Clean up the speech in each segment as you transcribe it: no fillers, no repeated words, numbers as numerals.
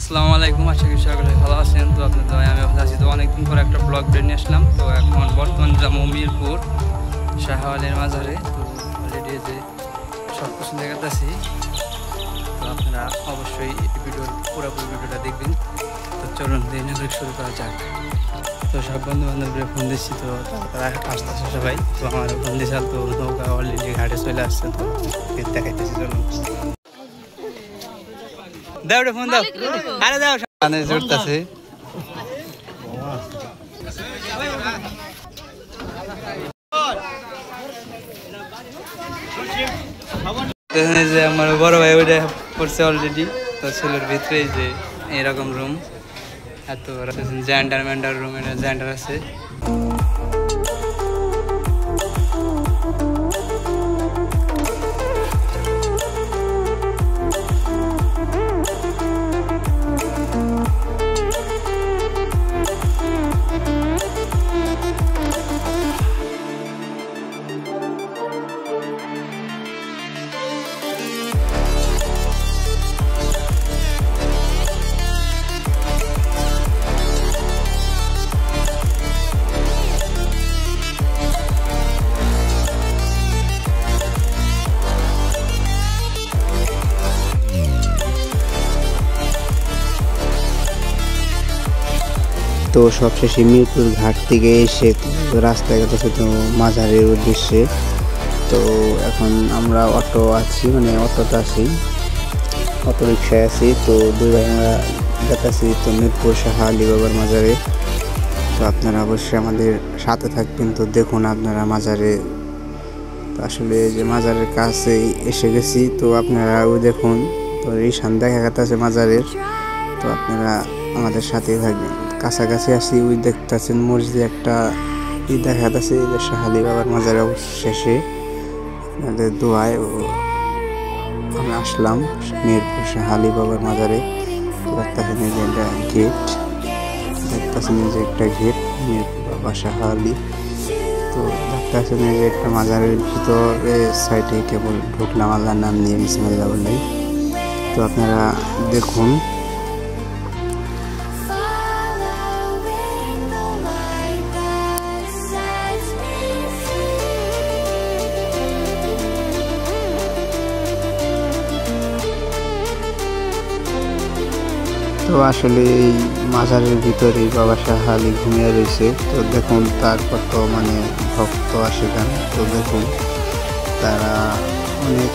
আসসালামু আলাইকুম, আশা করি সকলে ভালো আছেন। তো আপনার দয়া আমি ভালো আছি। তো অনেকদিন পর একটা ব্লগ বের নিয়ে আসলাম। তো এখন বর্তমান যাবো মিরপুর শাহ আলীর মাজারে। তো অলরেডি যে সব কিছু দেখাতেছি, তো আপনারা অবশ্যই এই পুরোপুরি ভিডিওটা দেখবেন। তো চলুন দিন শুরু করা যাক। তো সব বন্ধু বান্ধবরা ফোন দিচ্ছি, তো তারা আসতেছে সবাই। তো আমার ফোন দিয়েছে, তো নৌকা অলরেডি ঘাটে চলে আসছে। তো দেখাইতেছি, চলুন দাও ফোন দাও, আরে দাও সামনে জুড়তেছে। যে আমার বড় ভাই ওইটা পড়ছে অলরেডি। তো ছেলের ভিতরে যে এরকম রুম, এত জেন্ডার ম্যান্ডার রুম, এটা জেন্ডার আছে। তো সবশেষে মিরপুর ঘাট থেকে এসে রাস্তায় গেছে তো মাজারের উদ্দেশ্যে। তো এখন আমরা অটোতে আছি, অটো রিক্সায় আছি। তো দুই ভাই আমরা যেতেছি তো মিরপুর শাহ আলী বাবার মাজারে। তো আপনারা অবশ্যই আমাদের সাথে থাকবেন। তো দেখুন আপনারা মাজারে, তো আসলে যে মাজারের কাছে এসে গেছি। তো আপনারা ওই দেখুন, তো রিসান দেখা গেছে মাজারের। তো আপনারা আমাদের সাথেই থাকবেন। কাছাকাছি আসি, ওই দেখতেছেন মসজিদ একটা দেখা যাচ্ছে শাহ আলী বাবার মাজারে অবশেষে আপনাদের দোয়ায় আমি আসলাম মিরপুর শাহ আলী বাবার মাজারে। দেখতেছেন এই যে একটা গেট, দেখতেছেন এই যে একটা গেট মিরপুর বাবা শাহ আলী। তো দেখতেছেন এই যে একটা মাজারের ভিতরে সাইডে কেবল ঢুকলাম আল্লাহর নাম নিয়ে, বিসমিল্লাহ বলে। তো আপনারা দেখুন। তো আসলে এই মাজারের ভিতরে বাবা শাহ আলী ঘুমিয়ে রয়েছে। তো দেখুন তার কত ভক্ত আসে কেন। তো দেখুন তারা অনেক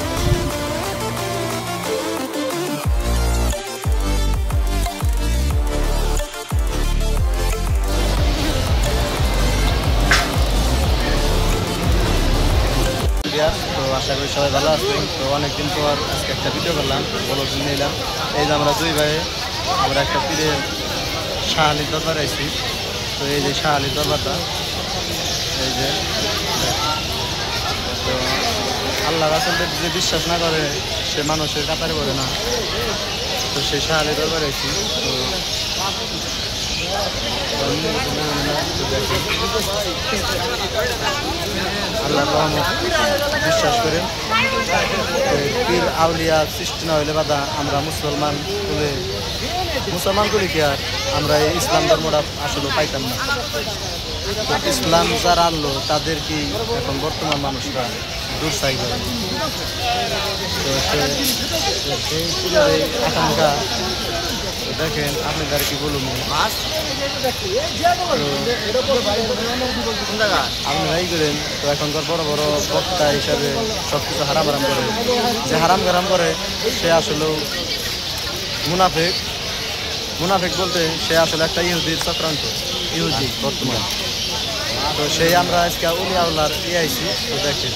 তো আশা করি সবাই ভালো আছেন। তো অনেকদিন পর আজকে একটা ভিডিও করলাম, বলো নিলাম। এই যে আমরা দুই ভাই আমরা একটা পীরের শাহ আলীর দরবার আইছি। তো এই যে শাহ আলীর দরবারটা, এই যে তো আল্লাহ রাসূলকে যে বিশ্বাস না করে সে মানুষের কাতারে পড়ে না। তো সেই শাহ আলীর দরবার আইছি। তো আল্লাহর রহমত বিশ্বাস করেন, পীর আউলিয়া সৃষ্টি না হইলে বাদা আমরা মুসলমান করি কি আর আমরা এই ইসলাম ধর্মটা আসলে পাইতাম না। তো ইসলাম যারা আনলো তাদের কি এখন বর্তমান মানুষরা দূর চাই করে। তো সেই আকাঙ্ক্ষা দেখেন আপনাদের কি বলুন, আপনারাই করেন। তো এখনকার বড় বড় বক্তা হিসাবে সব কিছু হারাম করে, যে হারাম করে সে আসলেও মুনাফেক বলতে সে আসলে একটা ইহুদির চক্রান্ত, ইহুদি বর্তমান। তো সেই আমরা আজকে উলিয়া আল্লাহর আইছি। তো দেখেন